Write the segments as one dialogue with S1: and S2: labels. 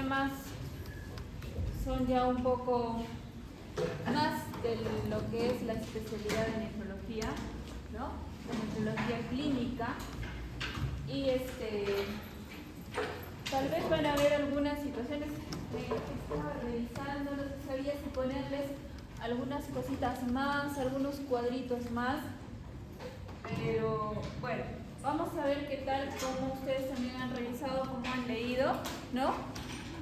S1: temas son ya un poco más de lo que es la especialidad de nefrología, ¿no? La nefrología clínica. Y tal vez van a haber algunas situaciones que estaba revisando, no sabía si ponerles algunas cositas más, algunos cuadritos más, pero bueno, vamos a ver qué tal, cómo ustedes también han revisado, cómo han leído, ¿no?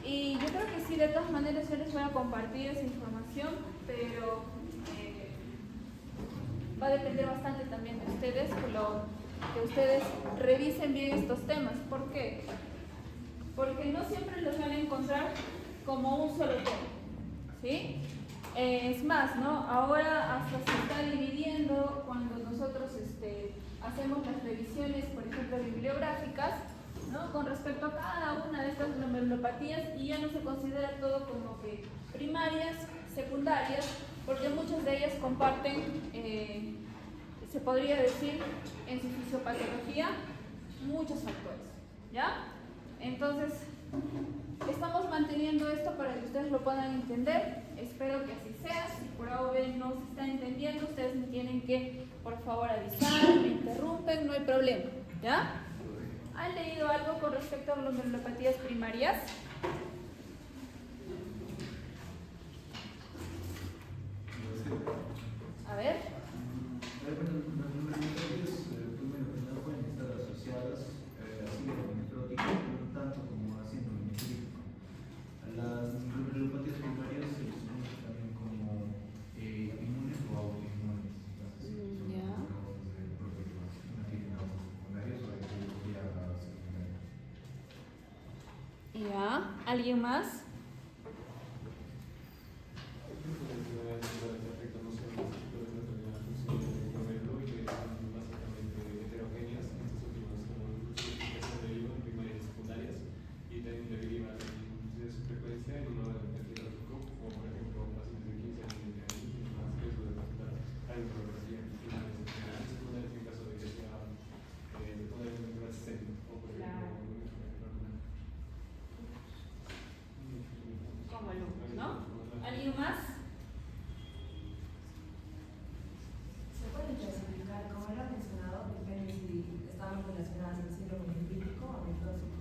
S1: Y yo creo que sí, de todas maneras yo les voy a compartir esa información, pero va a depender bastante también de ustedes, que ustedes revisen bien estos temas. ¿Por qué? Porque no siempre los van a encontrar como un solo tema, ¿sí? Es más, ¿no? Ahora hasta se está dividiendo cuando nosotros hacemos las revisiones, por ejemplo, bibliográficas, ¿no? Con respecto a cada una de estas glomerulopatías, y ya no se considera todo como que primarias, secundarias, porque muchas de ellas comparten, se podría decir, en su fisiopatología, muchos factores, ¿ya? Entonces, estamos manteniendo esto para que ustedes lo puedan entender. Espero que así sea. Si por ahora no se está entendiendo, ustedes me tienen que, por favor, avisar, me interrumpen, no hay problema, ¿ya? ¿Han leído algo con respecto a glomerulopatías primarias? A ver.
S2: Las glomerulopatías pueden estar asociadas a síndrome nefrótico, no tanto como a síndrome nefrítico. Las glomerulopatías primarias se les conoce también como inmunes o autoinmunes.
S1: Ya, ¿alguien más? Como alumnos, ¿no? ¿Alguien más?
S3: Se puede clasificar, como era mencionado, depende si estamos relacionadas al síndrome nefrítico o nefrótico.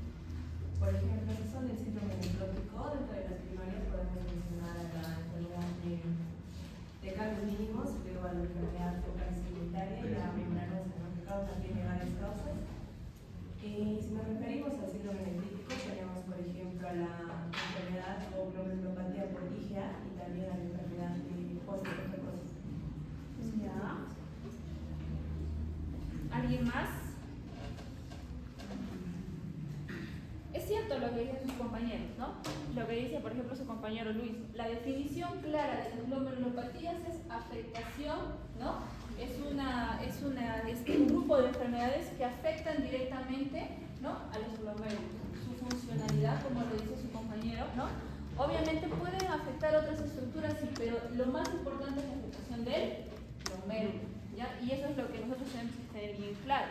S3: Por ejemplo, si son del síndrome nefrótico, dentro de las primarias podemos mencionar a la enfermedad de cambios mínimos, luego a la enfermedad focal secundaria y la membranosa, ¿no? Que causa, tiene varias causas. Y si nos referimos al síndrome nefrítico, tenemos, por ejemplo, a la enfermedad o glomerulopatía por IgA y también a la enfermedad de osteoporosis.
S1: Ya. ¿Alguien más? Es cierto lo que dicen sus compañeros, ¿no? Lo que dice, por ejemplo, su compañero Luis. La definición clara de las glomerulopatías es afectación, ¿no? Es un grupo de enfermedades que afectan directamente, ¿no?, a los glomérulos. Su funcionalidad, como lo dice su compañero, ¿no? Obviamente pueden afectar otras estructuras, sí, pero lo más importante es la afectación del glomérulo, ¿ya? Y eso es lo que nosotros tenemos que tener bien claro.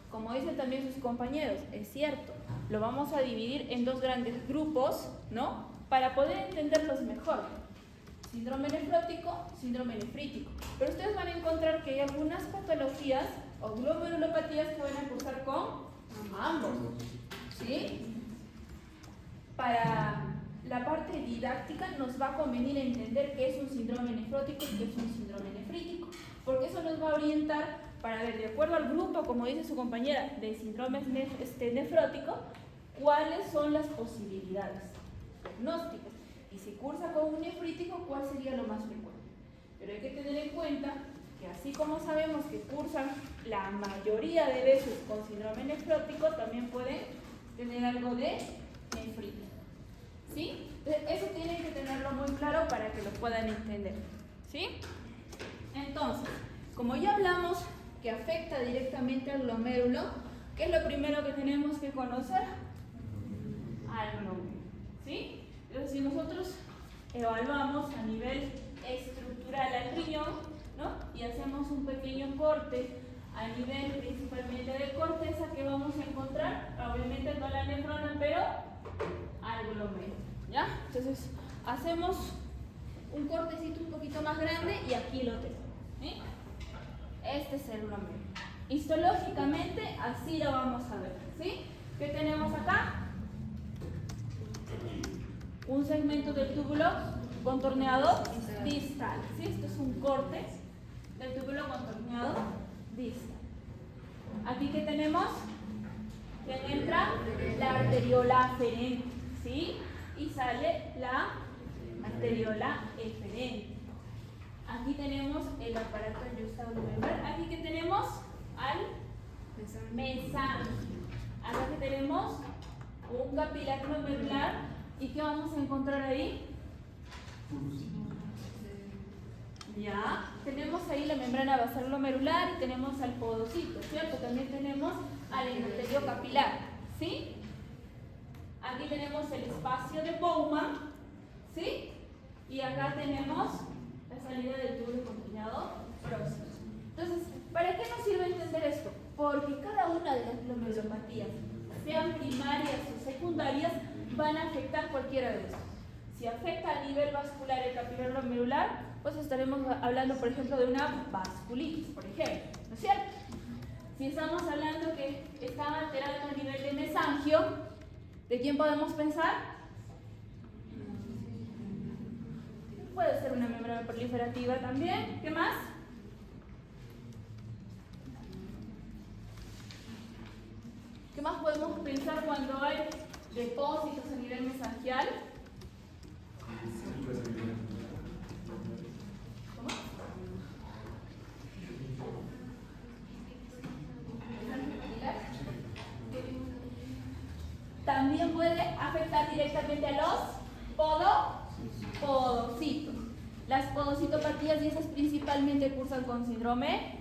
S1: Como dicen también sus compañeros, es cierto, lo vamos a dividir en dos grandes grupos, ¿no?, para poder entenderlos mejor. Síndrome nefrótico, síndrome nefrítico. Pero ustedes van a encontrar que hay algunas patologías o glomerulopatías que van a cursar con ambos, ¿sí? Para la parte didáctica nos va a convenir entender qué es un síndrome nefrótico y qué es un síndrome nefrítico, porque eso nos va a orientar para ver, de acuerdo al grupo, como dice su compañera, de síndrome nefrótico, cuáles son las posibilidades diagnósticas. Y si cursa con un nefrítico, ¿cuál sería lo más frecuente? Pero hay que tener en cuenta que así como sabemos que cursan la mayoría de veces con síndrome nefrótico, también pueden tener algo de nefritis, ¿sí? Eso tienen que tenerlo muy claro para que lo puedan entender, ¿sí? Entonces, como ya hablamos que afecta directamente al glomérulo, ¿qué es lo primero que tenemos que conocer? Al glomérulo, ¿sí? Entonces, si nosotros evaluamos a nivel estructural al riñón, ¿no?, y hacemos un pequeño corte a nivel principalmente de corteza, ¿qué vamos a encontrar? Obviamente no la nefrona, pero al glomérulo, ¿Ya? Entonces, hacemos un cortecito un poquito más grande y aquí lo tengo. ¿Sí? Este es el glomérulo. Histológicamente, así lo vamos a ver. ¿Sí? ¿Qué tenemos acá? Un segmento del túbulo contorneado distal. ¿Sí? Esto es un corte del túbulo contorneado distal. Aquí que tenemos, que entra la arteriola aferente, ¿sí? Y sale la arteriola eferente. Aquí tenemos el aparato ayustado-glomerular. Aquí que tenemos al mesano. Acá que tenemos un capilar glomerular. ¿Y qué vamos a encontrar ahí? Ya, tenemos ahí la membrana basal glomerular y tenemos al podocito, ¿cierto? También tenemos al endotelio capilar, ¿sí? Aquí tenemos el espacio de Bowman, ¿sí? Y acá tenemos la salida del túbulo contorneado próximo. Entonces, ¿para qué nos sirve entender esto? Porque cada una de las glomerulopatías, sean primarias o secundarias, van a afectar cualquiera de estos. Si afecta a nivel vascular el capilar glomerular, pues estaremos hablando, por ejemplo, de una vasculitis, por ejemplo, ¿no es cierto? Si estamos hablando que está alterado a nivel de mesangio, ¿de quién podemos pensar? Puede ser una membrana proliferativa también. ¿Qué más? ¿Qué más podemos pensar cuando hay depósitos a nivel mesangial? ¿Cómo? También puede afectar directamente a los podocitos. Las podocitopatías, y esas principalmente cursan con síndrome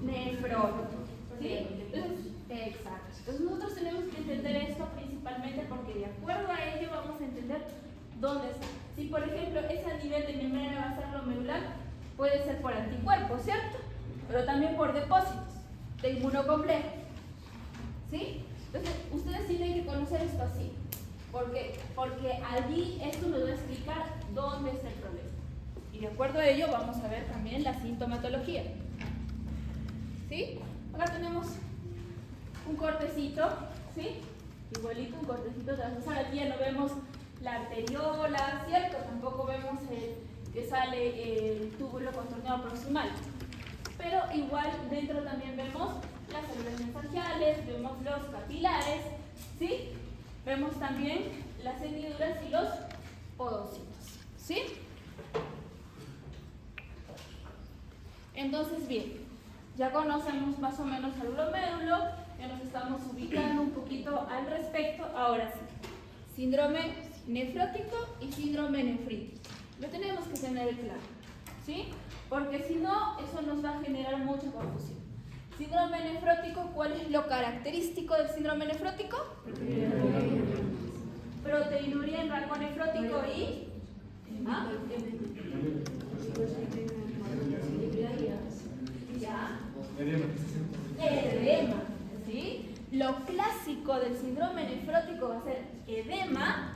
S1: nefrótico. ¿Sí? Entonces, exacto. Entonces nosotros tenemos que entender esto principalmente porque de acuerdo a ello vamos a entender dónde está. Si por ejemplo es a nivel de membrana basal glomerular, puede ser por anticuerpos, ¿cierto? Pero también por depósitos de inmunocomplejo. ¿Sí? Entonces ustedes tienen que conocer esto así. Porque allí esto nos va a explicar dónde está el problema. Y de acuerdo a ello vamos a ver también la sintomatología. ¿Sí? Acá tenemos un cortecito, ¿sí? Igualito un cortecito transversal. Aquí ya no vemos la arteriola, ¿cierto? Tampoco vemos que sale el túbulo contorneado proximal. Pero igual dentro también vemos las células mesangiales, vemos los capilares, ¿sí? Vemos también las hendiduras y los podocitos, ¿sí? Entonces, bien, ya conocemos más o menos al glomérulo, ya nos estamos ubicando un poquito al respecto. Ahora sí, síndrome nefrótico y síndrome nefrítico. Lo tenemos que tener claro, ¿sí? Porque si no, eso nos va a generar mucha confusión. Síndrome nefrótico, ¿cuál es lo característico del síndrome nefrótico? Proteinuria en rango nefrótico y edema, ¿sí? Lo clásico del síndrome nefrótico va a ser edema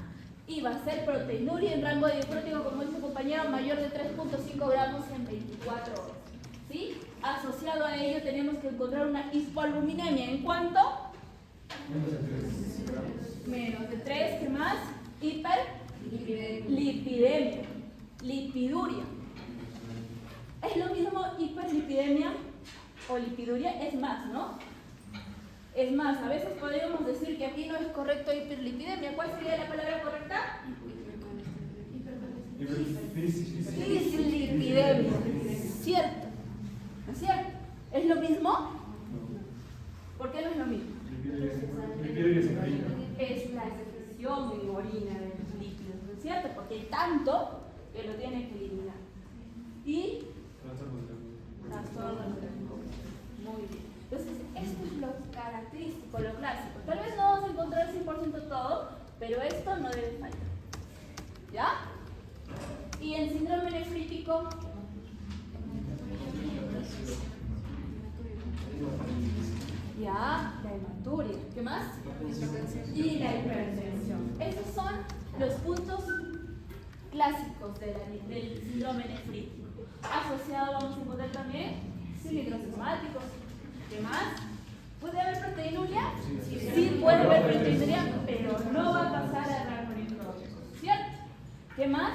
S1: y va a ser proteinuria en rango nefrótico, como dice el compañero, mayor de 3.5 gramos en 24 horas, ¿sí? Asociado a ello tenemos que encontrar una hipoalbuminemia. ¿En cuánto? Menos de 3. ¿Qué más? Hiperlipidemia. Lipiduria. ¿Es lo mismo hiperlipidemia o lipiduria? Es más, ¿no? Es más, a veces podríamos decir que aquí no es correcto hiperlipidemia. ¿Cuál sería la palabra correcta? Dislipidemia. ¿Cierto? ¿No es cierto? ¿Es lo mismo? ¿Por qué no es lo mismo? Es la secreción en orina de los lípidos, ¿no es cierto? Porque hay tanto que lo tiene que eliminar. Y trastorno del lenguaje. Muy bien. Entonces, esto es lo característico, lo clásico. Tal vez no vamos a encontrar 100% todo, pero esto no debe faltar. ¿Ya? Y el síndrome nefrítico. Ya, la hematuria. ¿Qué más? Y la hipertensión. Esos son los puntos Asociado vamos a encontrar también cilindros esmáticos. ¿Qué más? ¿Puede haber proteinuria? Sí, puede haber proteinuria, pero no va a pasar a rango nefrótico, ¿cierto? ¿Qué más?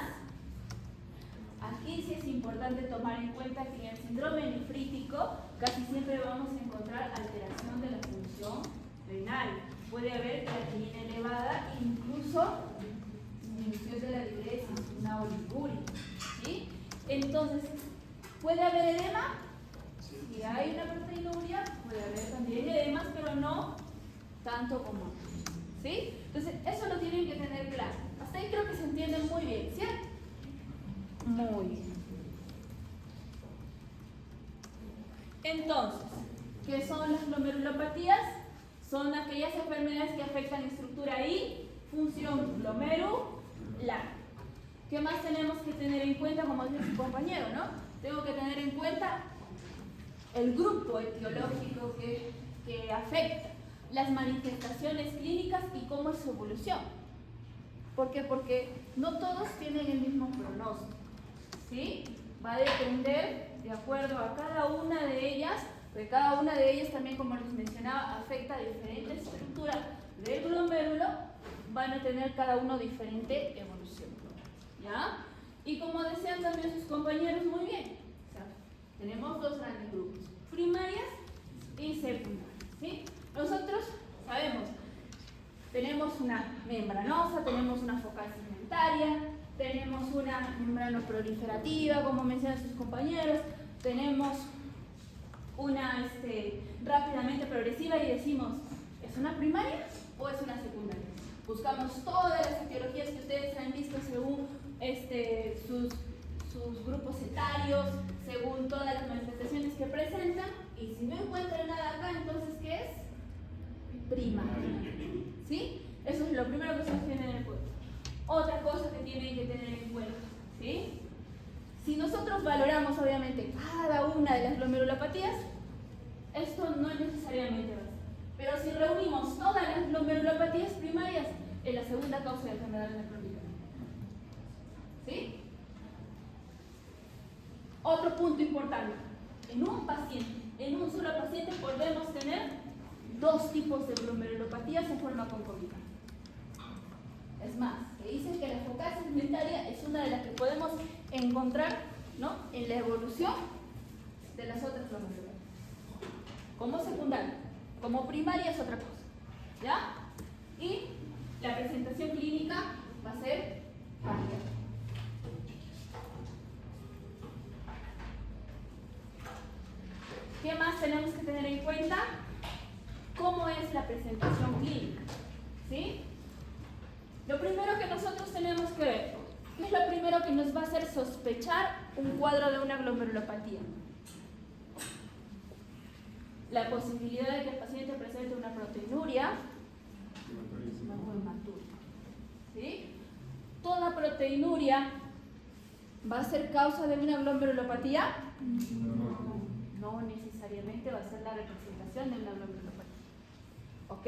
S1: Aquí sí es importante tomar en cuenta que en el síndrome nefrítico casi siempre vamos a encontrar alteración de la función renal. Puede haber creatinina elevada e incluso disminución de la diuresis, una oliguria, ¿sí? Entonces, ¿puede haber edema? Si hay una proteinuria, puede haber también edemas, pero no tanto como antes, ¿sí? Entonces, eso lo tienen que tener claro. Hasta ahí creo que se entiende muy bien, ¿cierto? Muy bien. Entonces, ¿qué son las glomerulopatías? Son aquellas enfermedades que afectan estructura y función glomerular. ¿Qué más tenemos que tener en cuenta? Como dice su compañero, ¿no? Tengo que tener en cuenta el grupo etiológico que afecta, las manifestaciones clínicas y cómo es su evolución. ¿Por qué? Porque no todos tienen el mismo pronóstico, ¿sí? Va a depender de acuerdo a cada una de ellas, porque cada una de ellas también, como les mencionaba, afecta a diferentes estructuras del glomérulo, van a tener cada uno diferente evolución, ¿ya? Y como decían también sus compañeros muy bien, o sea, tenemos dos grandes grupos, primarias y secundarias, ¿sí? Nosotros sabemos, tenemos una membranosa, tenemos una focal segmentaria, tenemos una membranoproliferativa, como mencionan sus compañeros, tenemos una rápidamente progresiva y decimos, ¿es una primaria o es una secundaria? Buscamos todas las etiologías que ustedes han visto según sus grupos etarios, según todas las manifestaciones que presentan, y si no encuentran nada acá, entonces ¿qué es? Primaria. ¿Sí? Eso es lo primero que se tiene en cuenta. Otra cosa que tienen que tener en cuenta, ¿sí? Si nosotros valoramos obviamente cada una de las glomerulopatías, esto no es necesariamente básico. Pero si reunimos todas las glomerulopatías primarias, es la segunda causa de enfermedad nefrótica. ¿Sí? Otro punto importante. En un paciente, en un solo paciente podemos tener dos tipos de glomerulopatías en forma concomitante. Es más, que dicen que la focal segmentaria es una de las que podemos encontrar, ¿no?, en la evolución de las otras glomerulopatías. Como secundaria, como primaria es otra cosa, ¿ya? Y la presentación clínica va a ser variada. ¿Qué más tenemos que tener en cuenta? ¿Cómo es la presentación clínica? ¿Sí? Lo primero que nosotros tenemos que ver, ¿qué es lo primero que nos va a hacer sospechar un cuadro de una glomerulopatía? La posibilidad de que el paciente presente una proteinuria o hematuria. ¿Sí? ¿Toda proteinuria va a ser causa de una glomerulopatía? No necesariamente va a ser la representación de una glomerulopatía. ¿Ok?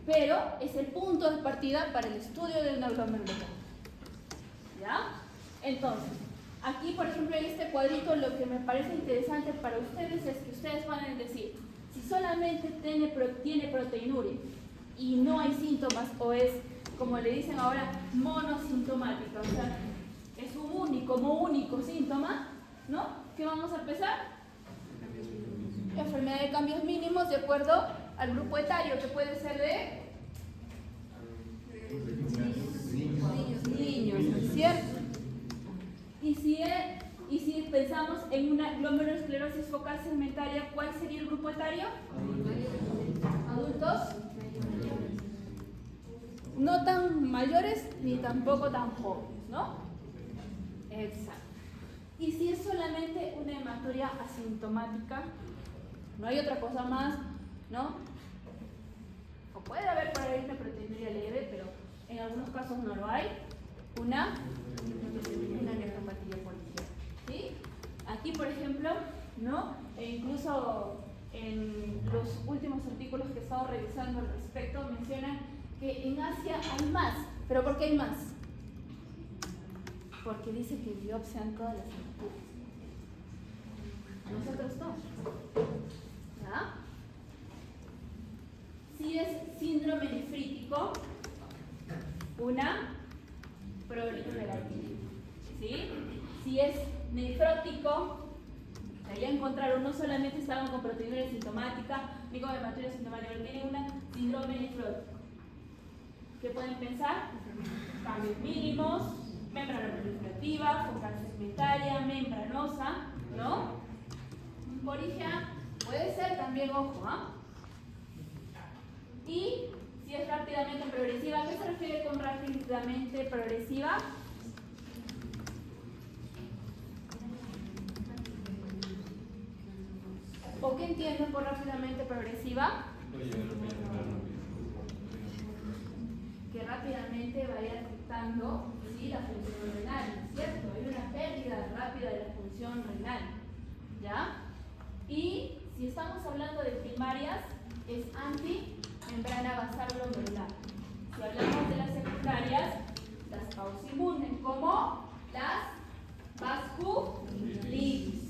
S1: Pero es el punto de partida para el estudio de una glomerulopatía. ¿Ya? Entonces, aquí por ejemplo en este cuadrito lo que me parece interesante para ustedes es que ustedes van a decir, si solamente tiene proteinuria y no hay síntomas, o es, como le dicen ahora, monosintomática, o sea, es un único síntoma, ¿no? ¿Qué vamos a empezar? Enfermedad de cambios mínimos de acuerdo al grupo etario, que puede ser de niños, ¿cierto? Y si pensamos en una glomerulosclerosis focal segmentaria, ¿cuál sería el grupo etario? Adultos no tan mayores ni tampoco tan jóvenes, ¿no? Exacto. Y si es solamente una hematuria asintomática, no hay otra cosa más, ¿no? O puede haber por ahí una proteinuria leve, pero en algunos casos no lo hay, una nefropatía política, ¿sí? Aquí, por ejemplo, ¿no? E incluso en los últimos artículos que he estado revisando al respecto mencionan que en Asia hay más. ¿Pero por qué hay más? Porque dice que biopsian todas las hematuras. dos. ¿Ya? Si es síndrome nefrítico, una proliferativa. ¿Sí? Si es nefrótico, ya encontraron, no solamente estaban con proteinuria sintomática, ni con hematuria sintomática, tienen una síndrome nefrótico. ¿Qué pueden pensar? Cambios mínimos, membrana proliferativa, focal segmentaria, membranosa, ¿no? Origen puede ser también, ojo, ¿ah? Y si es rápidamente progresiva, ¿a qué se refiere con rápidamente progresiva? ¿O qué entienden por rápidamente progresiva? Que rápidamente vaya afectando, ¿sí?, la función renal, ¿cierto? Hay una pérdida rápida de la función renal, ¿ya? Y si estamos hablando de primarias, es antimembrana basal glomerular. Si hablamos de las secundarias, las autoinmunes, como las vasculitis.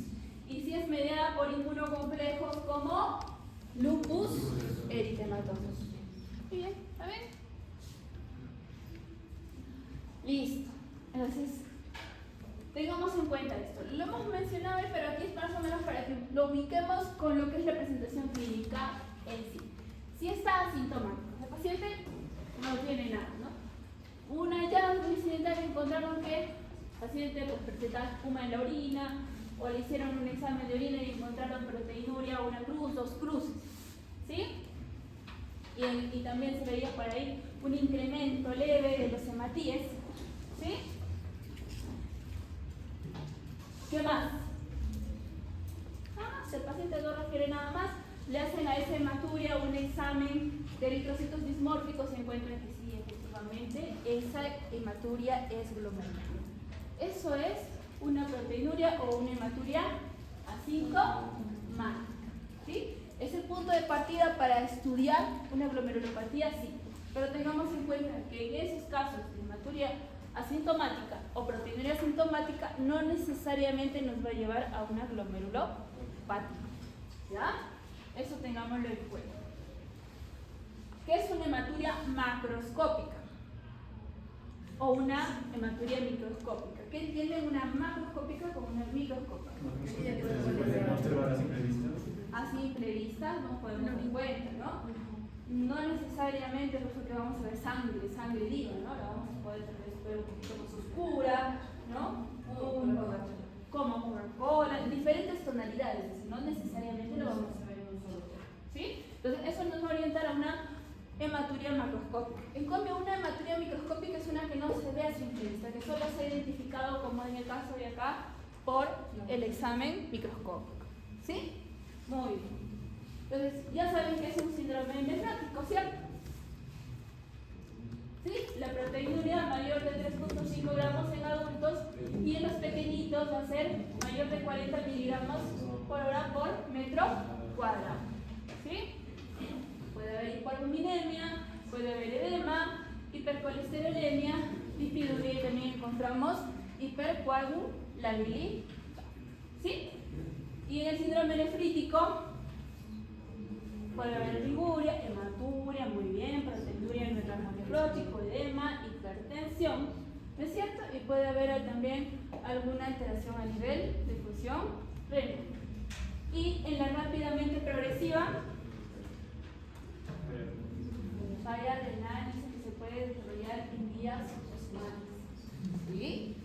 S1: Y si es mediada por inmunocomplejos, como lupus eritematosus. Muy bien, ¿está bien? Listo. Entonces, tengamos en cuenta esto. Lo hemos mencionado, pero aquí es más o menos para que lo ubiquemos con lo que es la presentación clínica en sí. Si está asintomático, el paciente no tiene nada, ¿no? Un hallazgo incidental, encontraron que el paciente presentaba espuma en la orina, o le hicieron un examen de orina y encontraron proteinuria, una cruz, dos cruces, ¿sí? Y también se veía por ahí un incremento leve de los hematíes, ¿sí? ¿Qué más? Si el paciente no refiere nada más, le hacen a esa hematuria un examen de eritrocitos dismórficos y encuentran que sí, efectivamente, esa hematuria es glomerular. Eso es una proteinuria o una hematuria asintomática, ¿sí? Es el punto de partida para estudiar una glomerulopatía, sí. Pero tengamos en cuenta que en esos casos de hematuria asintomática o proteinuria asintomática no necesariamente nos va a llevar a una glomerulopatía, ¿ya? Eso tengámoslo en cuenta. ¿Qué es una hematuria macroscópica? O una hematuria microscópica. ¿Qué entienden una macroscópica como una microscópica? A simple vista no podemos dar cuenta, ¿no? No necesariamente porque vamos a ver sangre viva, ¿no? La vamos a poder ver un poquito más oscura, ¿no? Como Coca-Cola, diferentes tonalidades, es decir, no necesariamente lo vamos a ver en un solo tono, ¿sí? Entonces eso nos va a orientar a una hematuria macroscópica. En cambio, una hematuria microscópica es una que no se ve a simple vista, que solo se ha identificado, como en el caso de acá, por el examen microscópico, ¿sí? Muy bien. Entonces, ya saben que es un síndrome nefrótico, ¿cierto? ¿Sí? La proteinuria mayor de 3.5 gramos en adultos y en los pequeñitos va a ser mayor de 40 miligramos por hora por metro cuadrado, ¿sí? Puede haber hipoalbuminemia, puede haber edema, hipercolesterolemia, lipiduria y también encontramos hipercoagulabilidad, ¿sí? Y en el síndrome nefrítico puede haber liguria, hematuria, muy bien, proteinuria en el tramo nefrótico, edema, hipertensión, ¿no es cierto? Y puede haber también alguna alteración a nivel de función renal. Y en la rápidamente progresiva, falla renal que se puede desarrollar en días o semanas, ¿sí?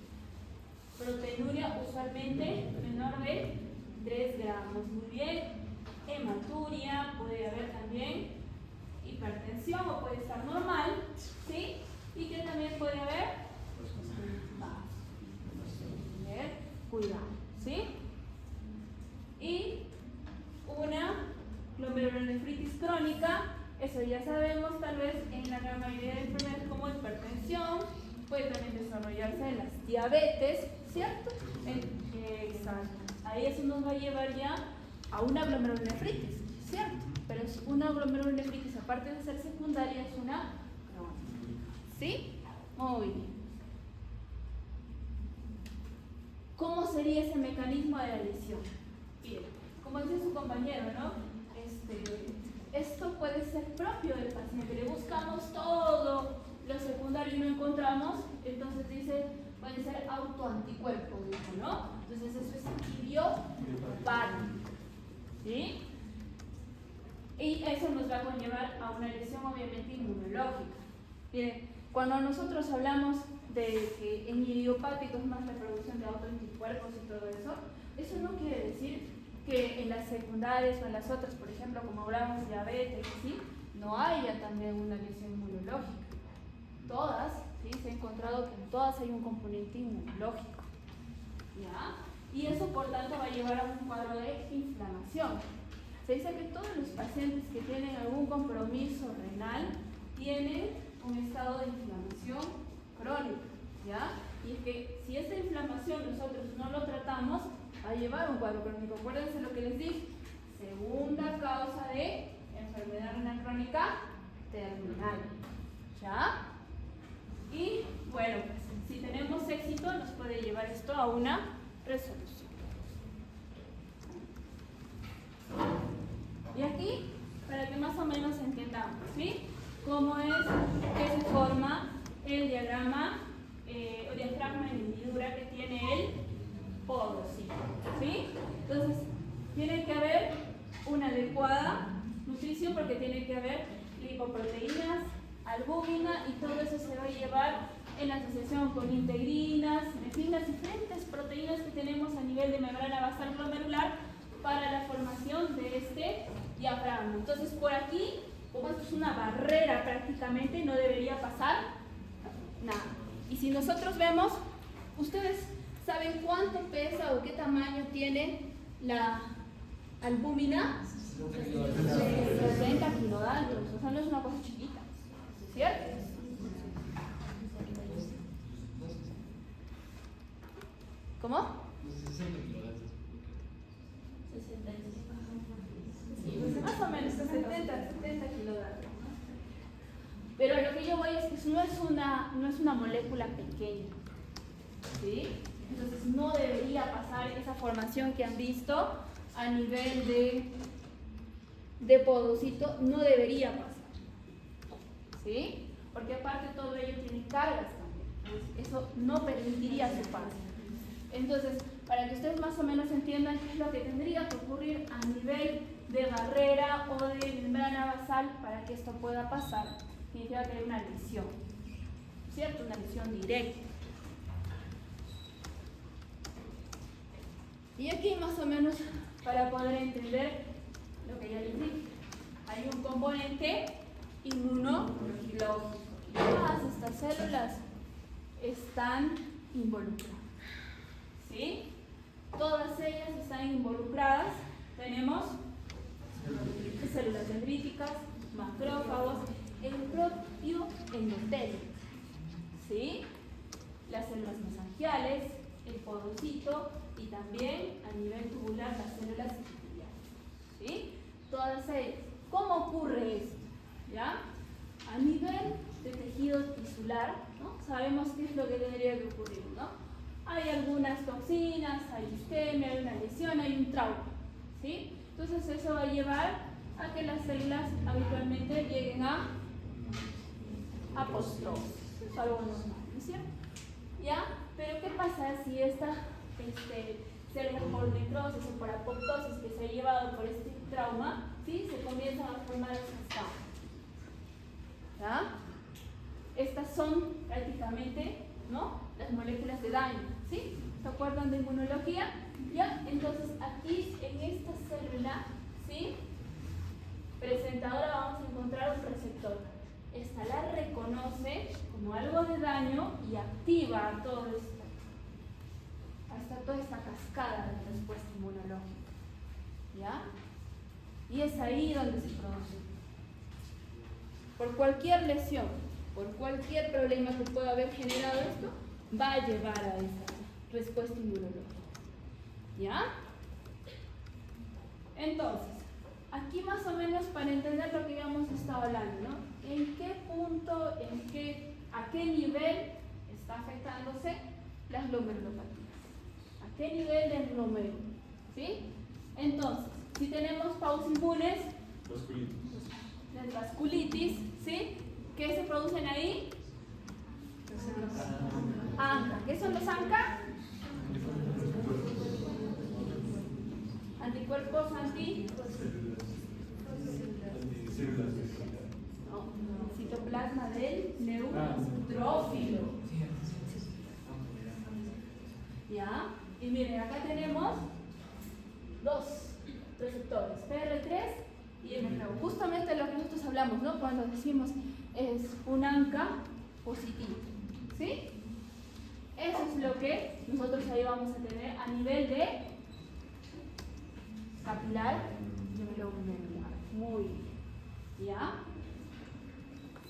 S1: Proteinuria usualmente menor de 3 gramos, muy bien. Hematuria, puede haber también hipertensión o puede estar normal, ¿sí? Y que también puede haber cuidado, ¿sí? Y una glomerulonefritis crónica, eso ya sabemos, tal vez en la gran mayoría de enfermedades como hipertensión, puede también desarrollarse en las diabetes, ¿cierto? Exacto. Ahí eso nos va a llevar ya a una glomerulonefritis, ¿cierto? Pero es una glomerulonefritis, aparte de ser secundaria, es una crónica, ¿sí? Muy bien. ¿Cómo sería ese mecanismo de la lesión? Bien, como dice su compañero, ¿no? Esto puede ser propio del paciente. Le buscamos todo lo secundario y no encontramos, entonces dice, puede ser autoanticuerpo, dijo, ¿no? Entonces eso es idiopático, ¿sí? Y eso nos va a conllevar a una lesión obviamente inmunológica. Miren, cuando nosotros hablamos de que en idiopático es más la producción de autoanticuerpos y todo eso, eso no quiere decir que en las secundarias o en las otras, por ejemplo, como hablamos de diabetes, ¿sí? No haya también una lesión inmunológica. Todas, ¿sí? Se ha encontrado que en todas hay un componente inmunológico, ¿ya? Y eso, por tanto, va a llevar a un cuadro de inflamación. Se dice que todos los pacientes que tienen algún compromiso renal tienen un estado de inflamación crónica, ¿ya? Y es que si esta inflamación nosotros no lo tratamos, va a llevar a un cuadro crónico. Acuérdense lo que les dije. Segunda causa de enfermedad renal crónica terminal, ¿ya? Y bueno, pues, si tenemos éxito, nos puede llevar esto a una resolución. Y aquí, para que más o menos entendamos, ¿sí? Cómo es que se forma el diagrama o diafragma en hendidura que tiene el podocito, ¿sí? Entonces, tiene que haber una adecuada nutrición porque tiene que haber lipoproteínas, albúmina y todo eso se va a llevar en asociación con integrinas, en fin, las diferentes proteínas que tenemos a nivel de membrana basal glomerular para la formación de este diafragma. Entonces, por aquí, como esto es una barrera prácticamente, no debería pasar nada. Y si nosotros vemos, ustedes saben cuánto pesa o qué tamaño tiene la albúmina. 60 kilodaltons, o sea, no es una cosa chiquita, ¿cierto? ¿Cómo?
S4: 60 kilodaltons.
S1: Sí, pues más o menos 70 kilodaltons. Pero lo que yo voy es que no es una molécula pequeña, ¿sí? Entonces no debería pasar esa formación que han visto a nivel de podocito, no debería pasar, ¿sí? Porque aparte todo ello tiene cargas también, entonces eso no permitiría su paso. Entonces, para que ustedes más o menos entiendan qué es lo que tendría que ocurrir a nivel de barrera o de membrana basal para que esto pueda pasar, significa que hay una lesión, ¿cierto? Una lesión directa. Y aquí más o menos para poder entender lo que ya les dije, hay un componente inmunológico. Todas estas células están involucradas, ¿sí? Todas ellas están involucradas. Tenemos células dendríticas, macrófagos, el propio endotelio, ¿sí? Las células mesangiales, el podocito y también a nivel tubular las células epiteliales, ¿sí? Todas ellas. ¿Cómo ocurre esto? ¿Ya? A nivel de tejido tisular, ¿no? Sabemos qué es lo que tendría que ocurrir, ¿no? Hay algunas toxinas, hay isquemia, hay una lesión, hay un trauma, ¿sí? Entonces eso va a llevar a que las células habitualmente lleguen a apoptosis. Eso es algo normal, ¿no es cierto? ¿Ya? Pero ¿qué pasa si esta células por necrosis o por apoptosis que se ha llevado por este trauma, ¿sí? Se comienzan a formar esas capas, ¿ya? Estas son prácticamente, ¿no?, las moléculas de daño, ¿sí? ¿Se acuerdan de inmunología? ¿Ya? Entonces aquí en esta célula, ¿sí?, presentadora vamos a encontrar un receptor. Esta la reconoce como algo de daño y activa toda esta cascada de respuesta inmunológica, ¿ya? Y es ahí donde se produce. Por cualquier lesión, por cualquier problema que pueda haber generado esto, va a llevar a esa respuesta inmunológica, ¿ya? Entonces, aquí más o menos para entender lo que habíamos estado hablando, ¿no? ¿En qué punto, a qué nivel está afectándose las glomerulopatías? ¿A qué nivel del glomérulo? ¿Sí? Entonces, Si tenemos paucimunes,
S4: Vasculitis.
S1: las vasculitis, ¿sí? ¿Qué se producen ahí? ANCA. ¿Qué son los ANCA? Anticuerpos anti... No, citoplasma del neutrófilo. ¿Ya? Y miren, acá tenemos dos receptores, PR3 y MRO. Justamente lo que nosotros hablamos, ¿no? Cuando decimos es un ANCA positivo. ¿Sí? Eso es lo que nosotros ahí vamos a tener a nivel de capilar y glomerular. Muy bien. ¿Ya?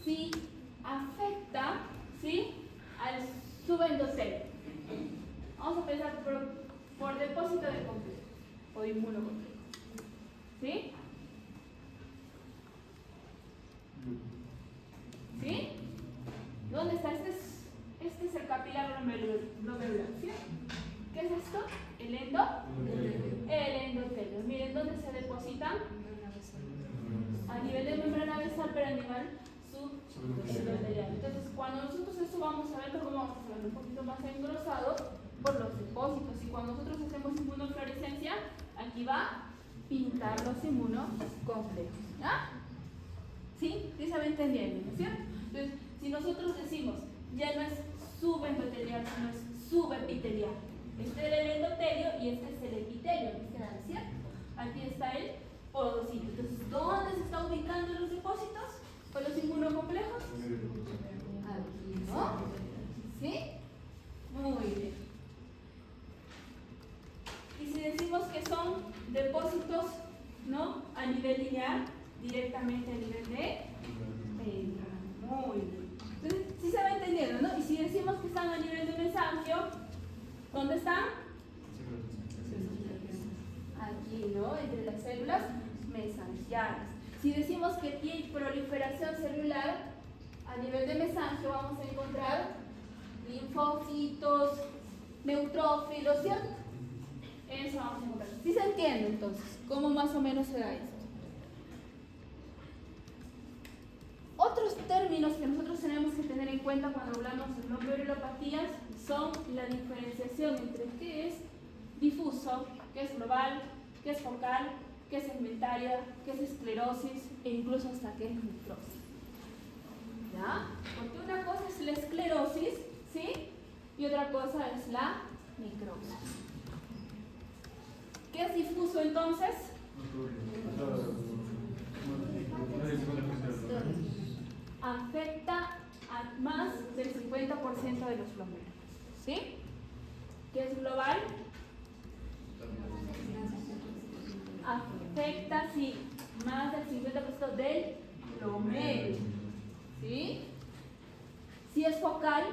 S1: Si afecta, ¿sí?, al subendotelio. Vamos a pensar por depósito de complejo o inmunocomplejo. ¿Sí? ¿Sí? ¿Dónde está? Este es el capilar glomerular, ¿sí? ¿Qué es esto? El endotelio. Miren, ¿dónde se depositan? A nivel de membrana basal, pero a nivel subendoterial. Entonces, cuando nosotros esto vamos a ver, cómo vamos a ver un poquito más engrosado por los depósitos. Y cuando nosotros hacemos inmunofluorescencia, aquí va a pintar los inmunocomplejos. ¿Ya? ¿Sí? ¿Sí se va entendiendo? ¿No es cierto? Entonces, si nosotros decimos, ya no es subendotelial, sino es subepitelial. Este es el endotelio y este es el epitelio, ¿no es cierto? Aquí está el podocito. Entonces, ¿dónde se están ubicando los depósitos con los inmunocomplejos? Aquí, ¿no? ¿Sí? Muy bien. Y si decimos que son depósitos, ¿no?, a nivel lineal, directamente a nivel de membrana. Muy bien. Entonces, sí se va entendiendo, ¿no? Y si decimos que están a nivel de mesangio, ¿dónde están? Aquí, ¿no? Entre las células mesangiales. Si decimos que tiene proliferación celular, a nivel de mesangio vamos a encontrar linfocitos, neutrófilos, ¿cierto? Eso vamos a encontrar. ¿Sí se entiende entonces? ¿Cómo más o menos se da esto? Otros términos que nosotros tenemos que tener en cuenta cuando hablamos de glomerulopatías son la diferenciación entre qué es difuso, qué es global, qué es focal, qué es segmentaria, qué es esclerosis e incluso hasta qué es necrosis. ¿Ya? Porque una cosa es la esclerosis, ¿sí? Y otra cosa es la necrosis. ¿Qué es difuso entonces? Afecta a más del 50% de los glomérulos. ¿Sí? ¿Qué es global? Afecta, sí, más del 50% del glomérulo. ¿Sí? Si es focal,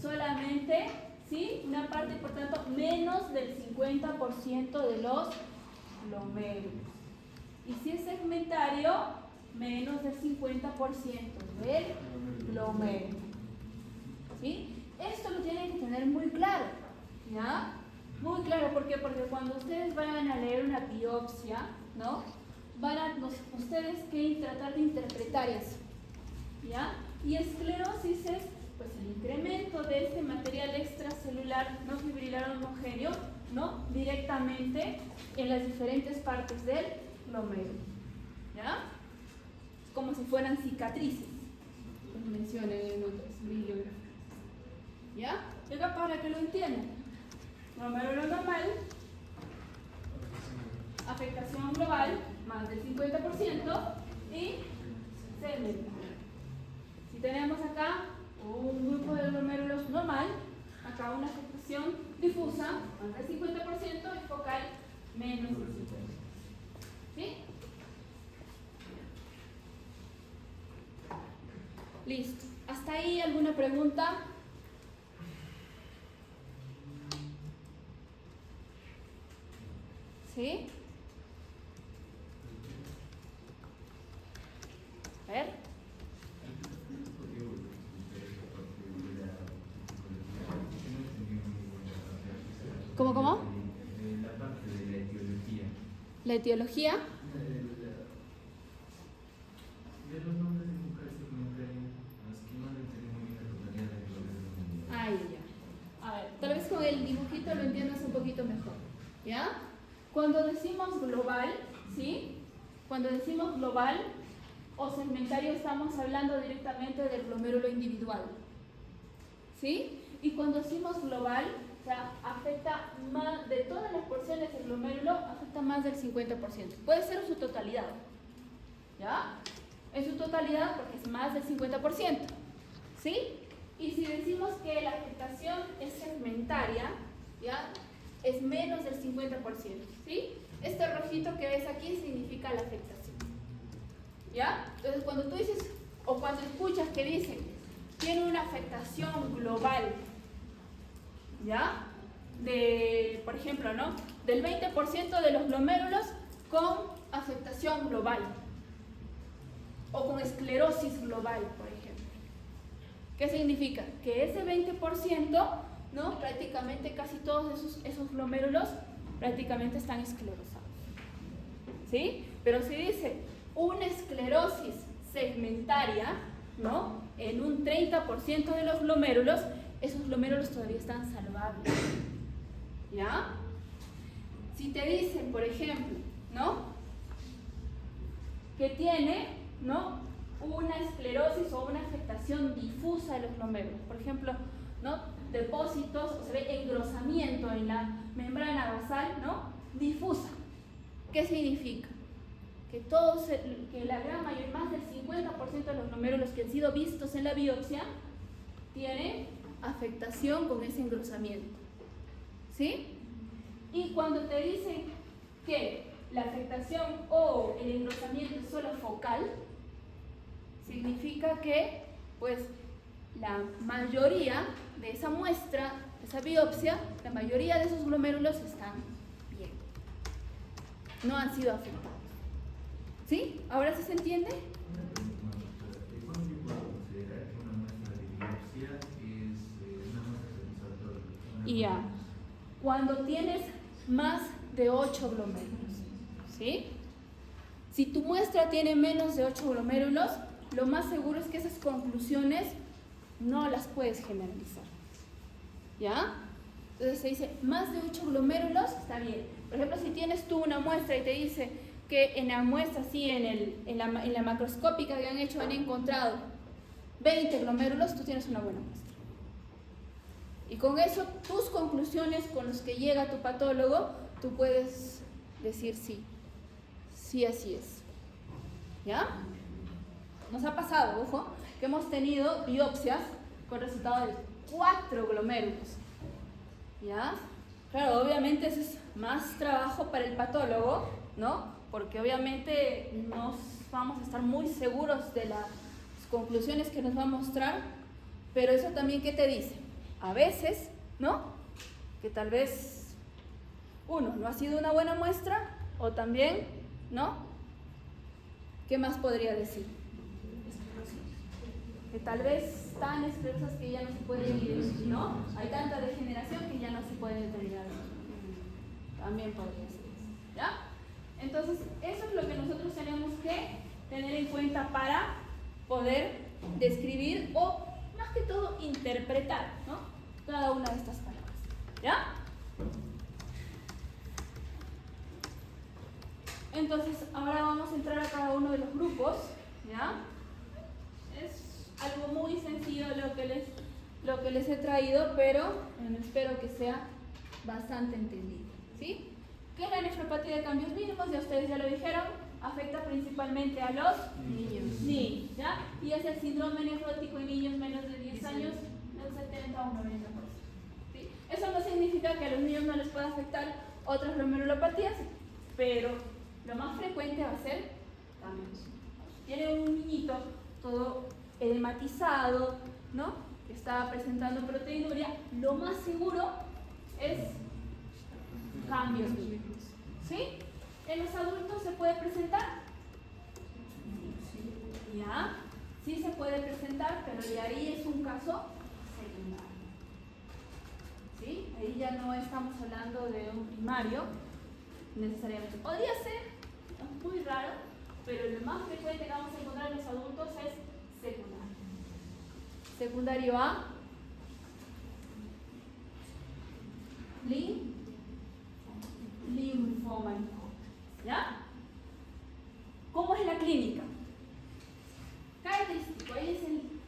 S1: solamente, ¿sí?, una parte, por tanto, menos del 50% de los glomérulos. Y si es segmentario, menos del 50% del glomérulo. ¿Sí? Esto lo tienen que tener muy claro. ¿Ya? Muy claro, ¿por qué? Porque cuando ustedes vayan a leer una biopsia, ¿no?, van a ustedes que tratar de interpretar eso. ¿Ya? Y esclerosis es, pues, el incremento de este material extracelular no fibrilar homogéneo, ¿no?, directamente en las diferentes partes del glomérulo. ¿Ya? Es como si fueran cicatrices, como mencionan en otras bibliografías. ¿Ya? Y acá para que lo entiendan, glomérulo normal, afectación global, más del 50%, y segmentario. Si tenemos acá un grupo de glomérulos normal, acá una afectación difusa, más del 50%, y focal, menos del 50%. ¿Sí? Listo. ¿Hasta ahí alguna pregunta? ¿Sí? A ver. ¿Cómo?
S5: La parte de la etiología.
S1: La etiología.
S2: De los nombres de mujeres segmentaria, las que no le entendí muy bien la totalidad de los
S1: Ahí ya. A ver, tal vez con el dibujito lo entiendas un poquito mejor. ¿Ya? Cuando decimos global, ¿sí? Cuando decimos global o segmentario estamos hablando directamente del glomérulo individual. ¿Sí? Y cuando decimos global, o sea, afecta más, de todas las porciones del glomérulo, afecta más del 50%. Puede ser en su totalidad. ¿Ya? En su totalidad porque es más del 50%. ¿Sí? Y si decimos que la afectación es segmentaria, ¿ya? Es menos del 50%. ¿Sí? Este rojito que ves aquí significa la afectación. ¿Ya? Entonces cuando tú dices, o cuando escuchas que dicen, tiene una afectación global, ¿ya? De, por ejemplo, ¿no? Del 20% de los glomérulos con afectación global. O con esclerosis global, por ejemplo. ¿Qué significa? Que ese 20%, ¿no? Prácticamente casi todos esos glomérulos prácticamente están esclerosados. ¿Sí? Pero si dice una esclerosis segmentaria, ¿no? En un 30% de los glomérulos, esos glomérulos todavía están salvables. ¿Ya? Si te dicen, por ejemplo, ¿no? Que tiene, ¿no? Una esclerosis o una afectación difusa de los glomérulos, por ejemplo, ¿no? Depósitos, o se ve engrosamiento en la membrana basal, ¿no? Difusa. ¿Qué significa? Que la gran mayoría, más del 50% de los glomérulos que han sido vistos en la biopsia, tienen afectación con ese engrosamiento. ¿Sí? Y cuando te dicen que la afectación o el engrosamiento es solo focal, significa que, pues, la mayoría de esa muestra, de esa biopsia, la mayoría de esos glomérulos están bien. No han sido afectados. ¿Sí? ¿Ahora sí se entiende?
S2: ¿Cuándo yo puedo considerar que una muestra de biopsia es una muestra satisfactoria?
S1: Y ya. Cuando tienes más de 8 glomérulos. ¿Sí? Si tu muestra tiene menos de 8 glomérulos, lo más seguro es que esas conclusiones no las puedes generalizar. ¿Ya? Entonces se dice, más de 8 glomérulos, está bien. Por ejemplo, si tienes tú una muestra y te dice que en la muestra, sí, en la macroscópica que han hecho, han encontrado 20 glomérulos, tú tienes una buena muestra. Y con eso, tus conclusiones con las que llega tu patólogo, tú puedes decir sí. Sí, así es. ¿Ya? Nos ha pasado, ojo, que hemos tenido biopsias con resultado de 4 glomérulos. ¿Ya? Claro, obviamente eso es más trabajo para el patólogo, ¿no? Porque obviamente no vamos a estar muy seguros de las conclusiones que nos va a mostrar, pero eso también, ¿qué te dice? A veces, ¿no? Que tal vez, uno, no ha sido una buena muestra, o también, ¿no? ¿Qué más podría decir? Que tal vez están esclerosas que ya no se pueden identificar, ¿no? Hay tanta degeneración que ya no se puede determinar. También podría ser eso, ¿ya? Entonces, eso es lo que nosotros tenemos que tener en cuenta para poder describir o, más que todo, interpretar, ¿no? Cada una de estas palabras, ¿ya? Entonces, ahora vamos a entrar a cada uno de los grupos, ¿ya? Es algo muy sencillo lo que les he traído, pero bueno, espero que sea bastante entendido, ¿sí? ¿Qué es la nefropatía de cambios mínimos? Ya ustedes ya lo dijeron, afecta principalmente a los niños, ¿ya? Y es el síndrome nefrótico en niños menos de 10 años, del 70 a un 90%. ¿Sí? Eso no significa que a los niños no les pueda afectar otras glomerulopatías, pero lo más frecuente va a ser cambios. Tiene un niñito todo edematizado, ¿no? Que está presentando proteinuria, lo más seguro es cambios mínimos. ¿Sí? ¿En los adultos se puede presentar? Ya, sí se puede presentar, pero de ahí es un caso secundario. ¿Sí? Ahí ya no estamos hablando de un primario, necesariamente. Podría ser, es muy raro, pero lo más frecuente que vamos a encontrar en los adultos es secundario. Secundario a linfoma. ¿Ya? ¿Cómo es la clínica? Característico, ahí es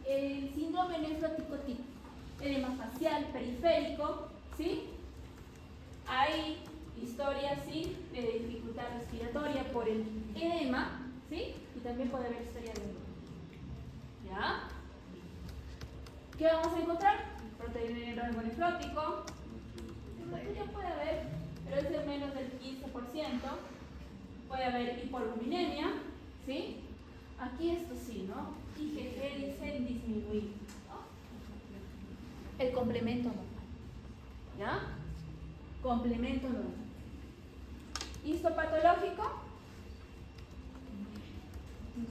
S1: el síndrome nefrótico típico. Edema facial periférico, ¿sí? Hay historias, ¿sí?, de dificultad respiratoria por el edema, ¿sí? Y también puede haber historia de dolor. ¿Ya? ¿Qué vamos a encontrar? Proteína nefrótico. Ya puede haber, pero es de menos del 15%. Puede haber hipoalbuminemia, ¿sí? Aquí esto sí, ¿no? IgG dice disminuir, ¿no? El complemento normal. ¿Ya? Complemento normal. Histopatológico.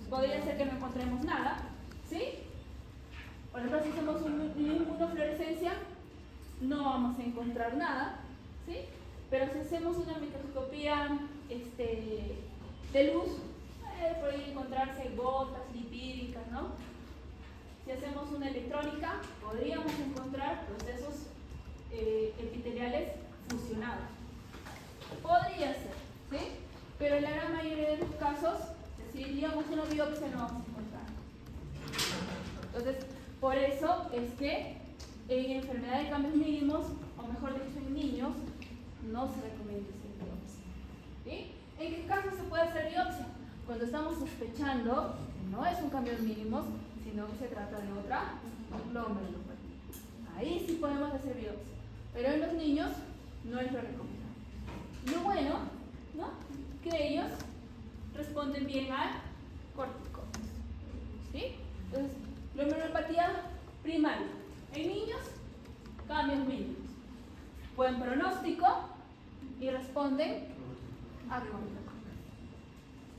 S1: Podría ser que no encontremos nada, ¿sí? Por ejemplo, si hacemos una inmunofluorescencia, no vamos a encontrar nada, ¿sí? Pero si hacemos una microscopía de luz, puede encontrarse gotas lipídicas, ¿no? Si hacemos una electrónica, podríamos encontrar procesos epiteliales fusionados. Podría ser, ¿sí? Pero en la gran mayoría de los casos, si haríamos una biopsia, no vamos a encontrar. Entonces, por eso es que en enfermedad de cambios mínimos, o mejor dicho en niños, no se recomienda hacer biopsia. ¿Sí? ¿En qué caso se puede hacer biopsia? Cuando estamos sospechando que no es un cambio de mínimos, sino que se trata de otra glomerulopatía. Ahí sí podemos hacer biopsia. Pero en los niños no es lo recomendable. Lo bueno, ¿no?, que ellos responden bien al corticoides. ¿Sí? Entonces, glomerulopatía primaria. En niños, cambios mínimos. Buen pronóstico y responden a corticoides.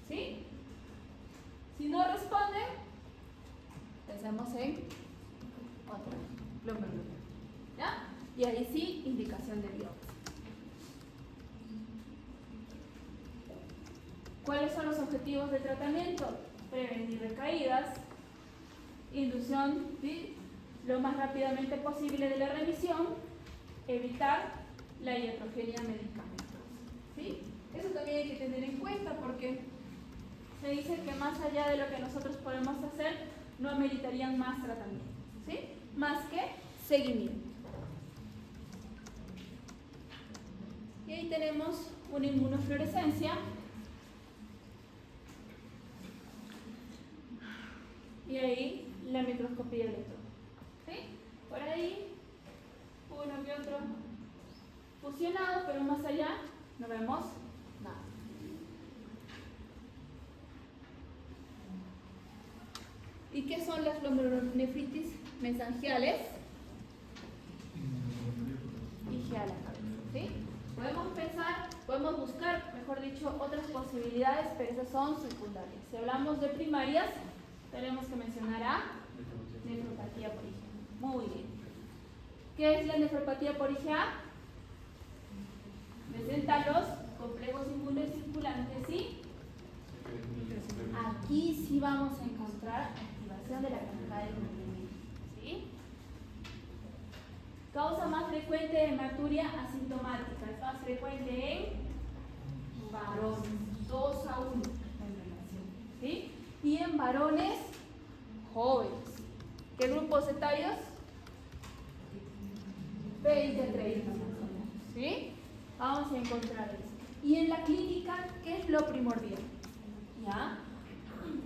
S1: ¿Sí? Si no responden, pensemos en otra glomerulopatía. ¿Ya? Y ahí sí, indicación de biopsia. ¿Cuáles son los objetivos de tratamiento? Prevenir recaídas, inducción, ¿sí?, lo más rápidamente posible de la remisión, evitar la iatrogenia medicamentosa. ¿Sí? Eso también hay que tener en cuenta porque se dice que más allá de lo que nosotros podemos hacer, no ameritarían más tratamiento, ¿sí?, más que seguimiento. Y ahí tenemos una inmunofluorescencia. Y ahí la microscopía electrónica. ¿Sí? Por ahí uno que otro fusionado, pero más allá no vemos nada. ¿Y qué son las glomerulonefritis mesangiales? IgA a la cabeza. ¿Sí? Podemos pensar, podemos buscar, mejor dicho, otras posibilidades, pero esas son secundarias. Si hablamos de primarias, tenemos que mencionar a nefropatía por IgA. Muy bien. ¿Qué es la nefropatía por IgA? Presenta los complejos inmunes circulantes y aquí sí vamos a encontrar activación de la cascada de complemento. ¿Sí? Causa más frecuente de hematuria asintomática. Es más frecuente en varones, 2 a 1 en relación. ¿Sí? Y en varones jóvenes. ¿Qué grupos etarios? 20 a 30. ¿Sí? Vamos a encontrar eso. Y en la clínica, ¿qué es lo primordial? ¿Ya?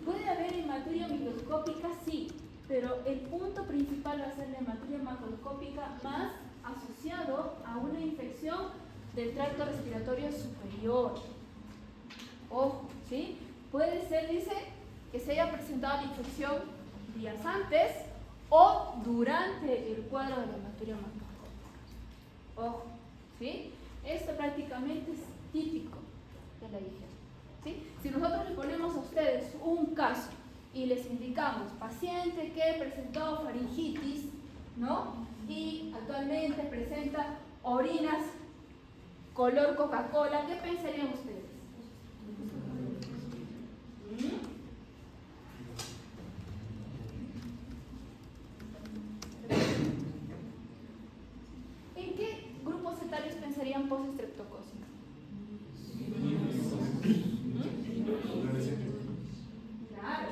S1: ¿Puede haber hematuria microscópica? Sí, pero el punto principal va a ser la hematuria macroscópica más asociado a una infección del tracto respiratorio superior. Ojo, ¿sí? Puede ser, dice, que se haya presentado la infección días antes o durante el cuadro de la hematuria macroscópica. Ojo, ¿sí? Esto prácticamente es típico de la IgA. ¿Sí? Si nosotros les ponemos a ustedes un caso y les indicamos paciente que presentó faringitis, ¿no?, y actualmente presenta orinas color Coca-Cola, ¿qué pensarían ustedes? ¿En qué grupos etarios pensarían post-estreptocócica? Claro,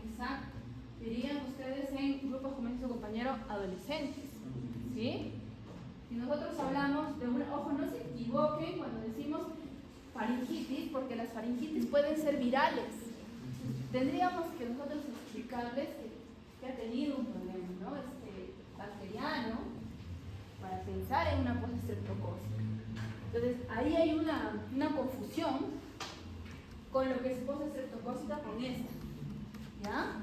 S1: exacto. Dirían ustedes en grupos, como dice su compañero, adolescentes. ¿Sí? Si nosotros hablamos de una, ojo, no se equivoquen cuando decimos faringitis, porque las faringitis pueden ser virales. Tendríamos que nosotros explicarles que ha tenido un problema, ¿no? Bacteriano, para pensar en una postestreptocócica. Entonces, ahí hay una confusión con lo que es postestreptocócica con esta. ¿Ya?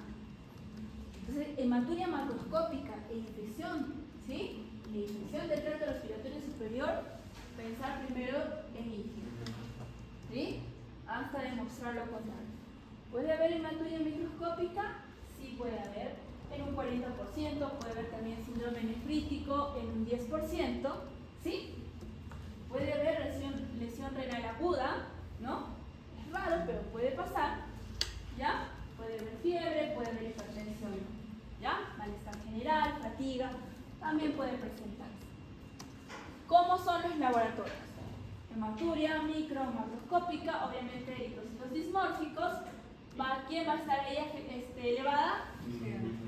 S1: Entonces, hematuria macroscópica e infección, ¿sí? La infección del tracto respiratorio superior, pensar primero en higiene, ¿sí? Hasta demostrar lo contrario. ¿Puede haber hematuria microscópica? Sí puede haber, en un 40%, puede haber también síndrome nefrítico en un 10%, ¿sí? Puede haber lesión renal aguda, ¿no? Es raro, pero puede pasar, ¿ya? Puede haber fiebre, puede haber hipertensión, ¿ya? Malestar general, fatiga, también puede presentarse. ¿Cómo son los laboratorios? Hematuria micro, macroscópica, obviamente eritrocitos dismórficos. ¿Quién va a estar ella elevada?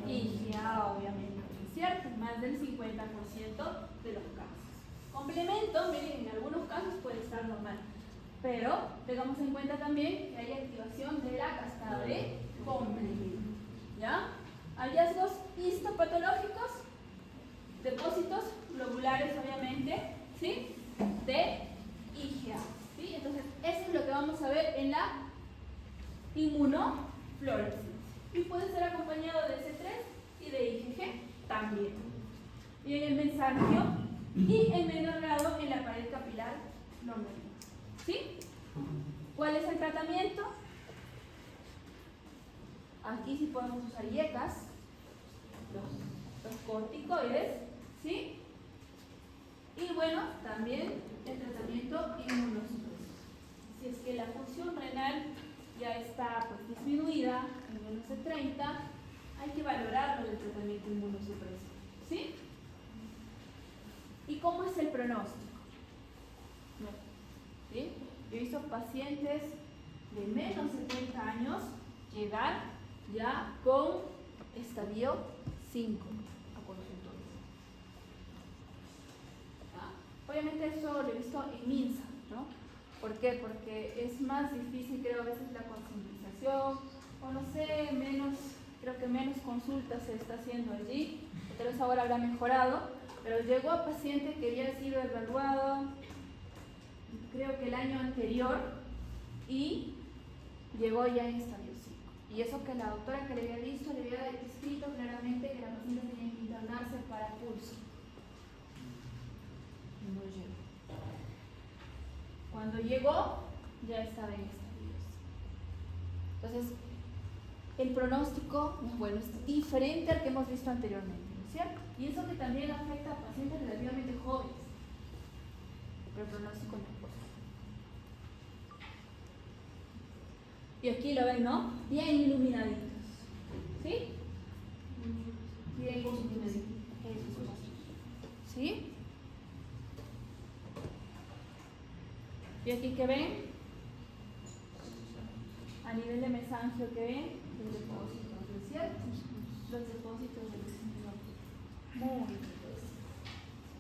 S1: IgA, obviamente, ¿cierto? Más del 50% de los casos. Complemento, miren, en algunos casos puede estar normal, pero tengamos en cuenta también que hay activación de la cascada de complemento, ¿ya? Hallazgos histopatológicos, depósitos globulares, obviamente, ¿sí? De IgA, ¿sí? Entonces, eso es lo que vamos a ver en la inmunofluorescencia. Y puede ser acompañado de C3 y de IgG también. Y en el mensangio y en menor grado en la pared capilar glomerular. ¿Sí? ¿Cuál es el tratamiento? Aquí sí podemos usar IECAS, los corticoides, ¿sí? Y bueno, también el tratamiento inmunosupresivo. Si es que la función renal ya está pues disminuida en menos de 30, hay que valorarlo del tratamiento inmunosupresivo, ¿sí? ¿Y cómo es el pronóstico? ¿Sí? Yo he visto pacientes de menos de 30 años llegar ya con estadio 5 a consultorio. Obviamente eso lo he visto en MINSA, ¿no? ¿Por qué? Porque es más difícil, creo, a veces la concientización, o no sé, creo que menos consultas se está haciendo allí, tal vez ahora habrá mejorado, pero llegó a paciente que había sido evaluado, creo que el año anterior, y llegó ya en estadio 5. Y eso que la doctora que le había visto le había escrito claramente que la paciente tenía que internarse para pulso. No llegó. Cuando llegó, ya estaba en estadio 5. Entonces, el pronóstico no es bueno, es diferente al que hemos visto anteriormente, ¿no es cierto? Y eso que también afecta a pacientes relativamente jóvenes. Pero el pronóstico no es bueno. Y aquí lo ven, ¿no? Bien iluminaditos. ¿Sí? Bien iluminaditos. ¿Sí? ¿Y aquí qué ven? A nivel de mesangio, ¿qué ven? Los depósitos, ¿no es cierto? Los depósitos del síndrome. Muy bien.